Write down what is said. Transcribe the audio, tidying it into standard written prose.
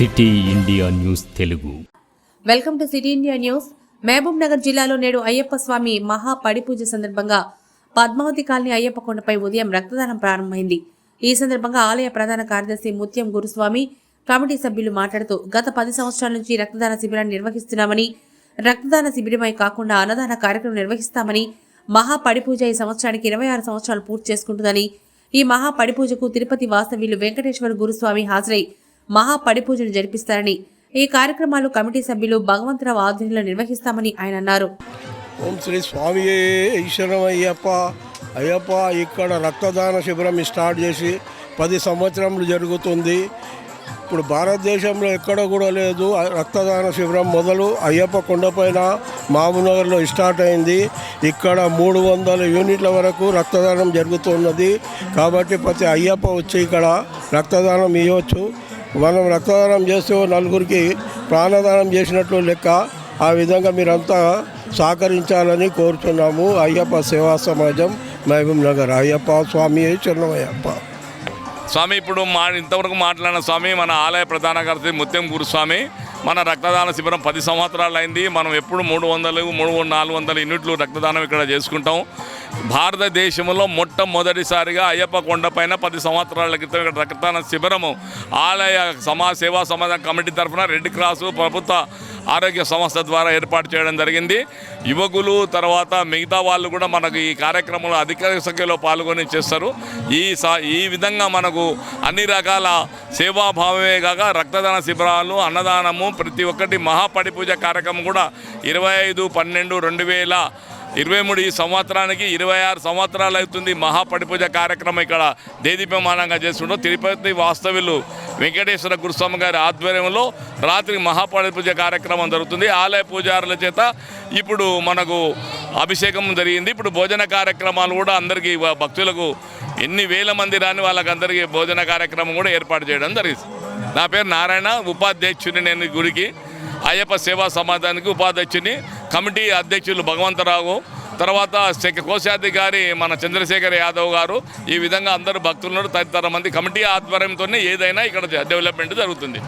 City India news Telugu. Welcome to city India news. Mahabubnagar జిల్లాలో నేడు అయ్యప్ప స్వామి మహా పడిపూజ సందర్భంగా పద్మావతి కాలనీ అయ్యప్ప కొండపై ఉదయం రక్తదానం ప్రారంభమైంది. ఈ సందర్భంగా ఆలయ ప్రధాన కార్యదర్శి ముత్యం గురుస్వామి కమిటీ సభ్యులు మాట్లాడుతూ గత 10 సంవత్సరాల నుంచి రక్తదాన శిబిరాన్ని నిర్వహిస్తున్నామని, రక్తదాన శిబిరమై కాకుండా అన్నదాన కార్యక్రమం నిర్వహిస్తామని, మహా పడిపూజ ఈ సంవత్సరానికి 26 సంవత్సరాలు పూర్తి చేసుకుంటుందని, ఈ మహా పడిపూజకు తిరుపతి వాస్తవ్యులు వెంకటేశ్వర గురుస్వామి హాజరై మహా పడిపూజను జరిపిస్తారని, ఈ కార్యక్రమాలు కమిటీ సభ్యులు భగవంతరావు ఆధ్వర్యంలో నిర్వహిస్తామని ఆయన అన్నారు. ఓం శ్రీ స్వామి ఈశ్వరం అయ్యప్ప ఇక్కడ రక్తదాన శిబిరం స్టార్ట్ చేసి 10 సంవత్సరములు జరుగుతుంది. ఇప్పుడు భారతదేశంలో ఎక్కడ కూడా లేదు. రక్తదాన శిబిరం మొదలు అయ్యప్ప కొండపైన మహబూబ్నగర్లో స్టార్ట్ అయింది. ఇక్కడ 300 యూనిట్ల వరకు రక్తదానం జరుగుతున్నది. కాబట్టి ప్రతి అయ్యప్ప వచ్చి ఇక్కడ రక్తదానం ఇవ్వచ్చు. మనం రక్తదానం చేస్తే నలుగురికి ప్రాణదానం చేసినట్లు లెక్క. ఆ విధంగా మీరంతా సహకరించాలని కోరుతున్నాము. అయ్యప్ప సేవా సమాజం మహబూబ్ నగర్. అయ్యప్ప స్వామి చిన్నయ్యప్ప స్వామి. ఇప్పుడు ఇంతవరకు మాట్లాడిన స్వామి మన ఆలయ ప్రధాన కార్యదర్శి ముత్యం గురుస్వామి. మన రక్తదాన శిబిరం 10 సంవత్సరాలు అయింది. మనం ఎప్పుడు 300, 400 యూనిట్లు రక్తదానం ఇక్కడ చేసుకుంటాం. భారతదేశంలో మొట్టమొదటిసారిగా అయ్యప్ప కొండపైన 10 సంవత్సరాల క్రితం ఇక్కడ రక్తదాన శిబిరము ఆలయ సేవా సమాజం కమిటీ తరఫున రెడ్ క్రాసు ప్రభుత్వ ఆరోగ్య సంస్థ ద్వారా ఏర్పాటు చేయడం జరిగింది. యువకులు తర్వాత మిగతా వాళ్ళు కూడా మనకు ఈ కార్యక్రమంలో అధిక సంఖ్యలో పాల్గొని చేస్తారు. ఈ విధంగా మనకు అన్ని రకాల సేవాభావమే కాక రక్తదాన శిబిరాలు, అన్నదానము, ప్రతి ఒక్కటి మహాపడి పూజ కార్యక్రమం కూడా 25/12/2023 ఈ సంవత్సరానికి 26 సంవత్సరాలు అవుతుంది. మహాపడి పూజ కార్యక్రమం ఇక్కడ దేదీప్యమానంగా చేస్తుంటాం. తిరుపతి వాస్తవ్యులు వెంకటేశ్వర గురుస్వామి గారి ఆధ్వర్యంలో రాత్రి మహాపడి పూజ కార్యక్రమం జరుగుతుంది. ఆలయ పూజారుల చేత ఇప్పుడు మనకు అభిషేకం జరిగింది. ఇప్పుడు భోజన కార్యక్రమాలు కూడా అందరికీ భక్తులకు ఎన్ని వేల మంది రాని వాళ్ళకందరికీ భోజన కార్యక్రమం కూడా ఏర్పాటు చేయడం జరిగింది. నా పేరు నారాయణ, ఉపాధ్యక్షుని. నేను గుడికి అయ్యప్ప సేవా సమాజానికి ఉపాధ్యక్షుని. కమిటీ అధ్యక్షులు భగవంతరావు, తర్వాత కోశాధికారి మన చంద్రశేఖర్ యాదవ్ గారు. ఈ విధంగా అందరూ భక్తులను తదితర మంది కమిటీ ఆధ్వర్యంతోనే ఏదైనా ఇక్కడ డెవలప్మెంట్ జరుగుతుంది.